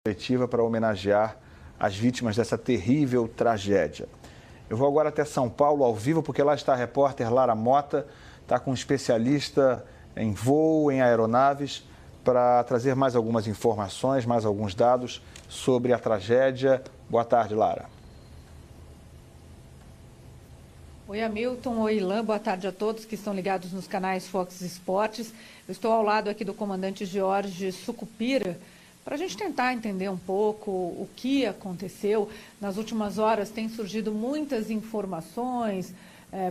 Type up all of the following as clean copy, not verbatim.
Coletiva para homenagear as vítimas dessa terrível tragédia. Eu vou agora até São Paulo ao vivo, porque lá está a repórter Lara Mota, está com um especialista em voo, em aeronaves, para trazer mais algumas informações, mais alguns dados sobre a tragédia. Boa tarde, Lara. Oi, Hamilton. Oi, Ilan. Boa tarde a todos que estão ligados nos canais Fox Esportes. Eu estou ao lado aqui do comandante Jorge Sucupira, para a gente tentar entender um pouco o que aconteceu. Nas últimas horas tem surgido muitas informações,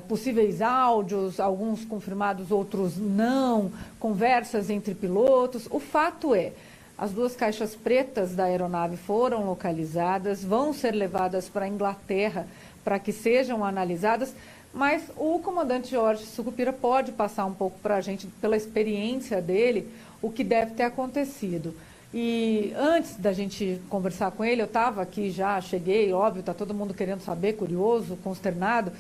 possíveis áudios, alguns confirmados, outros não, conversas entre pilotos. O fato é, as duas caixas pretas da aeronave foram localizadas, vão ser levadas para a Inglaterra para que sejam analisadas, mas o comandante Jorge Sucupira pode passar um pouco para a gente, pela experiência dele, o que deve ter acontecido. E antes da gente conversar com ele, eu estava aqui já, cheguei, óbvio, está todo mundo querendo saber, curioso, consternado,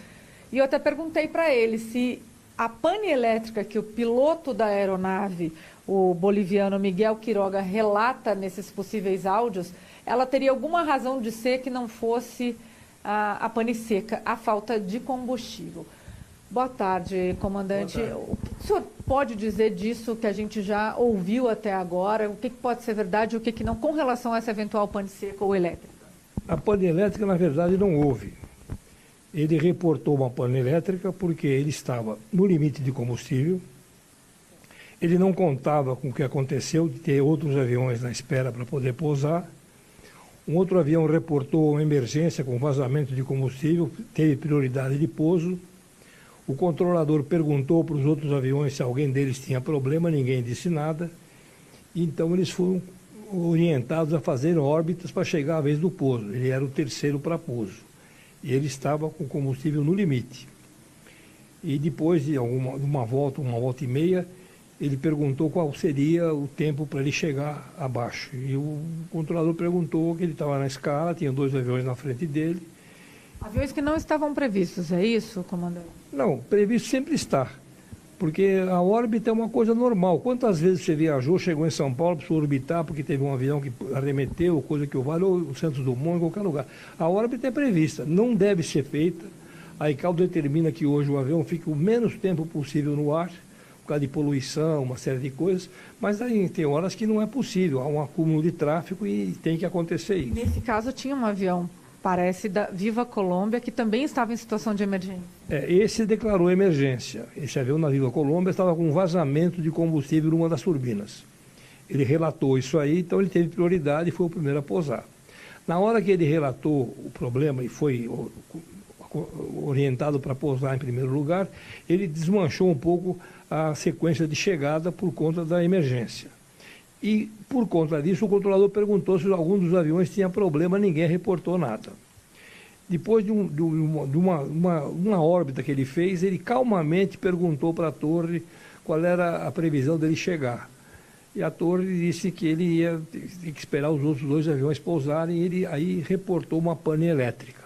e eu até perguntei para ele se a pane elétrica que o piloto da aeronave, o boliviano Miguel Quiroga, relata nesses possíveis áudios, ela teria alguma razão de ser que não fosse a pane seca, a falta de combustível. Boa tarde, comandante. Boa tarde. O que o senhor pode dizer disso que a gente já ouviu até agora? O que pode ser verdade e o que não, com relação a essa eventual pane seca ou elétrica? A pane elétrica, na verdade, não houve. Ele reportou uma pane elétrica porque ele estava no limite de combustível. Ele não contava com o que aconteceu, de ter outros aviões na espera para poder pousar. Um outro avião reportou uma emergência com vazamento de combustível, teve prioridade de pouso. O controlador perguntou para os outros aviões se alguém deles tinha problema, ninguém disse nada. Então eles foram orientados a fazer órbitas para chegar à vez do pouso. Ele era o terceiro para pouso. E ele estava com combustível no limite. E depois de uma volta e meia, ele perguntou qual seria o tempo para ele chegar abaixo. E o controlador perguntou que ele estava na escala, tinha dois aviões na frente dele. Aviões que não estavam previstos, é isso, comandante? Não, previsto sempre está, porque a órbita é uma coisa normal. Quantas vezes você viajou, chegou em São Paulo, precisou orbitar porque teve um avião que arremeteu, coisa que o vale, ou o Santos Dumont, em qualquer lugar. A órbita é prevista, não deve ser feita. A ICAO determina que hoje o avião fique o menos tempo possível no ar, por causa de poluição, uma série de coisas, mas aí tem horas que não é possível, há um acúmulo de tráfego e tem que acontecer isso. Nesse caso tinha um avião, parece, da Viva Colômbia, que também estava em situação de emergência. Esse declarou emergência. Esse avião na Viva Colômbia estava com um vazamento de combustível numa das turbinas. Ele relatou isso aí, então ele teve prioridade e foi o primeiro a pousar. Na hora que ele relatou o problema e foi orientado para pousar em primeiro lugar, ele desmanchou um pouco a sequência de chegada por conta da emergência. E, por conta disso, o controlador perguntou se algum dos aviões tinha problema, ninguém reportou nada. Depois de uma órbita que ele fez, ele calmamente perguntou para a torre qual era a previsão dele chegar. E a torre disse que ele ia ter que esperar os outros dois aviões pousarem, e ele aí reportou uma pane elétrica.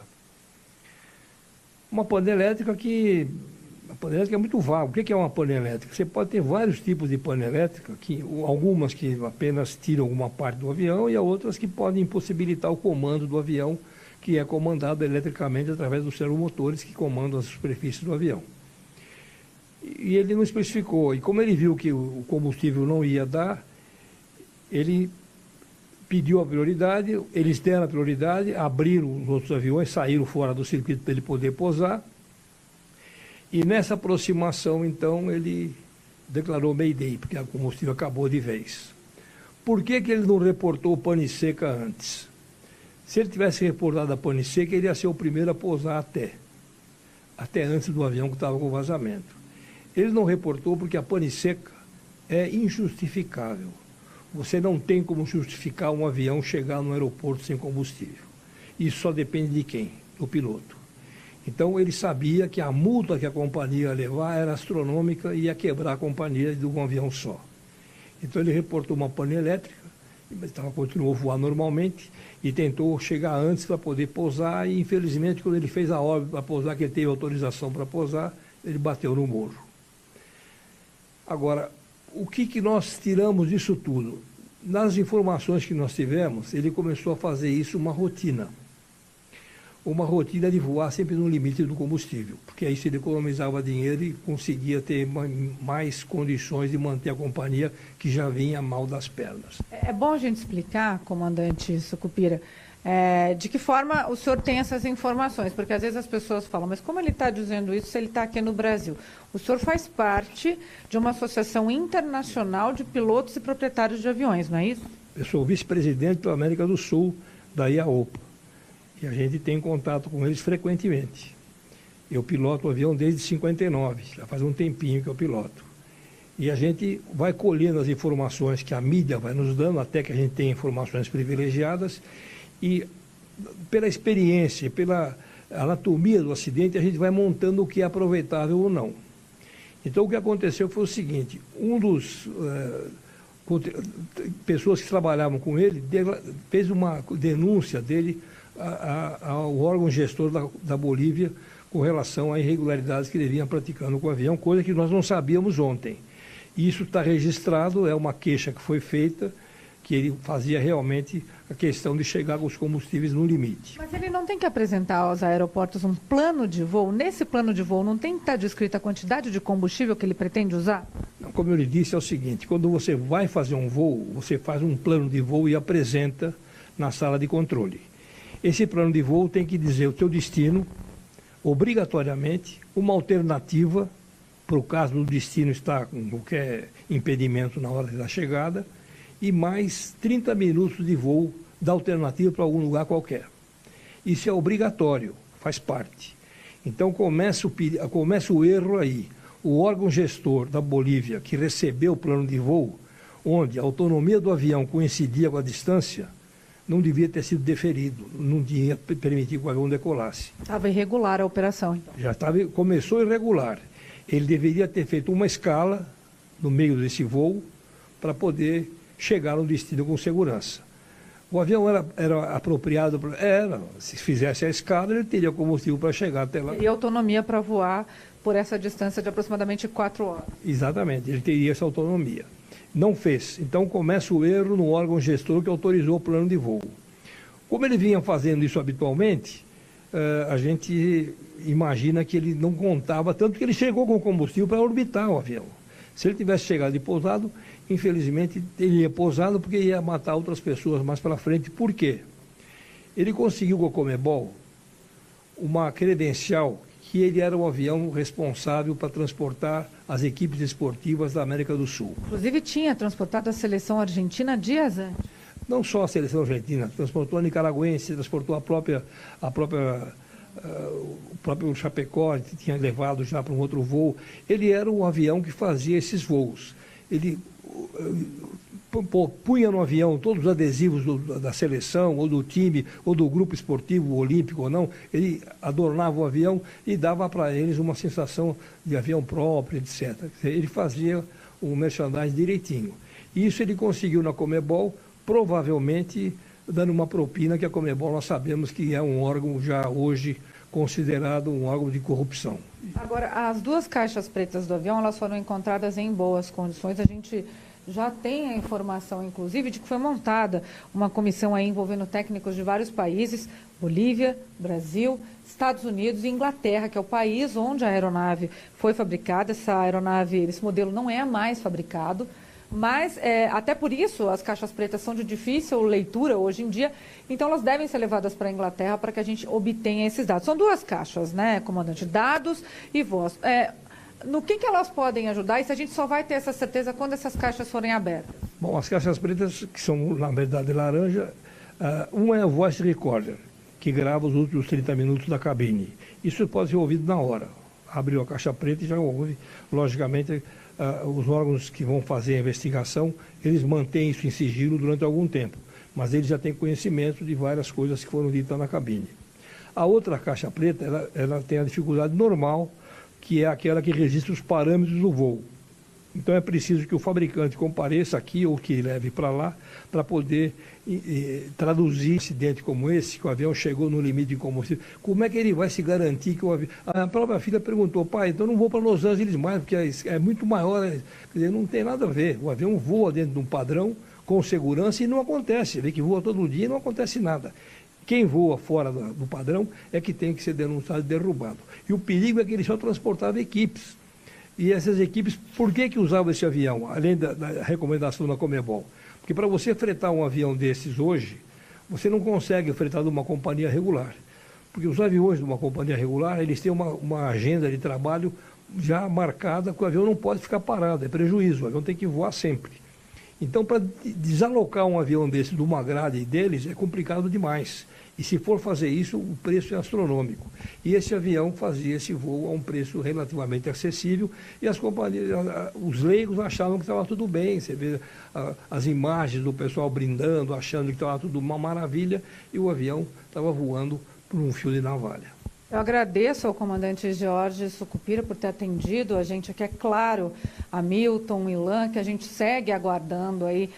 Uma pane elétrica que... A pane elétrica é muito vago. O que é uma pane elétrica? Você pode ter vários tipos de pane elétrica, algumas que apenas tiram alguma parte do avião e outras que podem impossibilitar o comando do avião, que é comandado eletricamente através dos servomotores que comandam as superfícies do avião. E ele não especificou. E como ele viu que o combustível não ia dar, ele pediu a prioridade, eles deram a prioridade, abriram os outros aviões, saíram fora do circuito para ele poder pousar. E nessa aproximação, então, ele declarou Mayday, porque o combustível acabou de vez. Por que ele não reportou pane seca antes? Se ele tivesse reportado a pane seca, ele ia ser o primeiro a pousar até antes do avião que estava com vazamento. Ele não reportou porque a pane seca é injustificável. Você não tem como justificar um avião chegar no aeroporto sem combustível. Isso só depende de quem? Do piloto. Então ele sabia que a multa que a companhia ia levar era astronômica e ia quebrar a companhia de um avião só. Então ele reportou uma pane elétrica, continuou a voar normalmente e tentou chegar antes para poder pousar e infelizmente quando ele fez a órbita para pousar, que ele teve autorização para pousar, ele bateu no morro. Agora, o que nós tiramos disso tudo? nas informações que nós tivemos, ele começou a fazer isso uma rotina de voar sempre no limite do combustível, porque aí ele economizava dinheiro e conseguia ter mais condições de manter a companhia que já vinha mal das pernas. É bom a gente explicar, comandante Sucupira, de que forma o senhor tem essas informações, porque às vezes as pessoas falam, mas como ele está dizendo isso se ele está aqui no Brasil? O senhor faz parte de uma associação internacional de pilotos e proprietários de aviões, não é isso? Eu sou vice-presidente da América do Sul, da IAOPA. E a gente tem contato com eles frequentemente. Eu piloto o avião desde 59, já faz um tempinho que eu piloto. E a gente vai colhendo as informações que a mídia vai nos dando, até que a gente tem informações privilegiadas, e pela experiência, pela anatomia do acidente, a gente vai montando o que é aproveitável ou não. Então, o que aconteceu foi o seguinte, pessoas que trabalhavam com ele fez uma denúncia dele ao órgão gestor da Bolívia com relação a irregularidades que ele vinha praticando com o avião, coisa que nós não sabíamos ontem. Isso está registrado, é uma queixa que foi feita, que ele fazia realmente a questão de chegar com os combustíveis no limite. Mas ele não tem que apresentar aos aeroportos um plano de voo? Nesse plano de voo não tem que estar descrita a quantidade de combustível que ele pretende usar? Não, como eu lhe disse, é o seguinte, quando você vai fazer um voo, você faz um plano de voo e apresenta na sala de controle. Esse plano de voo tem que dizer o seu destino, obrigatoriamente, uma alternativa, para o caso do destino estar com qualquer impedimento na hora da chegada, e mais 30 minutos de voo da alternativa para algum lugar qualquer. Isso é obrigatório, faz parte. Então começa o erro aí. O órgão gestor da Bolívia, que recebeu o plano de voo, onde a autonomia do avião coincidia com a distância, não devia ter sido deferido, não devia permitir que o avião decolasse. Estava irregular a operação, então. Começou irregular. Ele deveria ter feito uma escala no meio desse voo para poder chegar no destino com segurança. O avião era apropriado, se fizesse a escala, ele teria combustível para chegar até lá. E autonomia para voar por essa distância de aproximadamente 4 horas. Exatamente, ele teria essa autonomia. Não fez. Então começa o erro no órgão gestor que autorizou o plano de voo. Como ele vinha fazendo isso habitualmente, a gente imagina que ele não contava, tanto que ele chegou com combustível para orbitar o avião. Se ele tivesse chegado e pousado, infelizmente ele ia pousado porque ia matar outras pessoas mais para frente. Por quê? Ele conseguiu com a Comebol uma credencial que ele era o avião responsável para transportar as equipes esportivas da América do Sul. Inclusive tinha transportado a seleção argentina dias antes. Não só a seleção argentina, transportou a nicaragüense, transportou o próprio Chapecó, que tinha levado já para um outro voo. Ele era o avião que fazia esses voos. Ele punha no avião todos os adesivos da seleção, ou do time, ou do grupo esportivo, olímpico ou não. Ele adornava o avião e dava para eles uma sensação de avião próprio, etc. Ele fazia o merchandising direitinho. Isso ele conseguiu na Comebol, provavelmente dando uma propina que a Comebol nós sabemos que é um órgão já hoje considerado um órgão de corrupção. Agora, as 2 caixas pretas do avião, elas foram encontradas em boas condições. A gente já tem a informação, inclusive, de que foi montada uma comissão aí envolvendo técnicos de vários países, Bolívia, Brasil, Estados Unidos e Inglaterra, que é o país onde a aeronave foi fabricada. Essa aeronave, esse modelo não é mais fabricado, mas até por isso as caixas pretas são de difícil leitura hoje em dia, então elas devem ser levadas para a Inglaterra para que a gente obtenha esses dados. São 2 caixas, né, comandante? Dados e voz. No que elas podem ajudar e se a gente só vai ter essa certeza quando essas caixas forem abertas? Bom, as caixas pretas, que são, na verdade, laranja, uma é o voice recorder, que grava os últimos 30 minutos da cabine. Isso pode ser ouvido na hora. Abriu a caixa preta e já ouve, logicamente, os órgãos que vão fazer a investigação, eles mantêm isso em sigilo durante algum tempo, mas eles já têm conhecimento de várias coisas que foram ditas na cabine. A outra caixa preta, ela tem a dificuldade normal, que é aquela que registra os parâmetros do voo. Então é preciso que o fabricante compareça aqui ou que leve para lá para poder traduzir um acidente como esse, que o avião chegou no limite de combustível. Como é que ele vai se garantir que o avião... A própria filha perguntou, pai, então não vou para Los Angeles mais, porque é muito maior. Quer dizer, não tem nada a ver. O avião voa dentro de um padrão com segurança e não acontece. Você vê que voa todo dia e não acontece nada. Quem voa fora do padrão é que tem que ser denunciado e derrubado. E o perigo é que eles só transportavam equipes. E essas equipes, por que usavam esse avião, além da recomendação da Conmebol? Porque para você fretar um avião desses hoje, você não consegue fretar de uma companhia regular. Porque os aviões de uma companhia regular, eles têm uma agenda de trabalho já marcada, que o avião não pode ficar parado, é prejuízo, o avião tem que voar sempre. Então, para desalocar um avião desse de uma grade deles, é complicado demais. E se for fazer isso, o preço é astronômico. E esse avião fazia esse voo a um preço relativamente acessível e as companhias, os leigos achavam que estava tudo bem. Você vê as imagens do pessoal brindando, achando que estava tudo uma maravilha e o avião estava voando por um fio de navalha. Eu agradeço ao comandante Jorge Sucupira por ter atendido a gente aqui. É claro, a Milton, Ilan, que a gente segue aguardando aí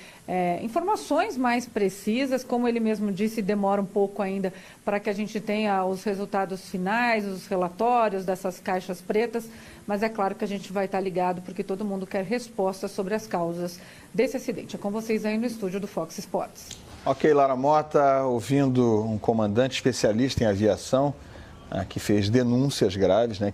informações mais precisas. Como ele mesmo disse, demora um pouco ainda para que a gente tenha os resultados finais, os relatórios dessas caixas pretas, mas é claro que a gente vai estar ligado porque todo mundo quer respostas sobre as causas desse acidente. É com vocês aí no estúdio do Fox Sports. Ok, Lara Mota, ouvindo um comandante especialista em aviação, que fez denúncias graves, né,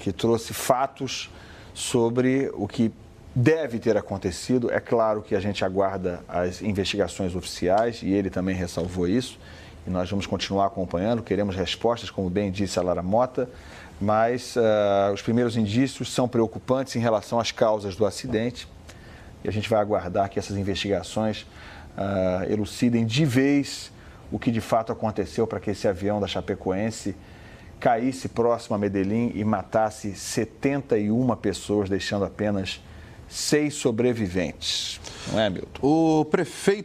que trouxe fatos sobre o que deve ter acontecido. É claro que a gente aguarda as investigações oficiais e ele também ressalvou isso. E nós vamos continuar acompanhando, queremos respostas, como bem disse a Lara Mota, mas os primeiros indícios são preocupantes em relação às causas do acidente. E a gente vai aguardar que essas investigações elucidem de vez o que de fato aconteceu para que esse avião da Chapecoense caísse próximo a Medellín e matasse 71 pessoas, deixando apenas 6 sobreviventes. Não é, Milton? O prefeito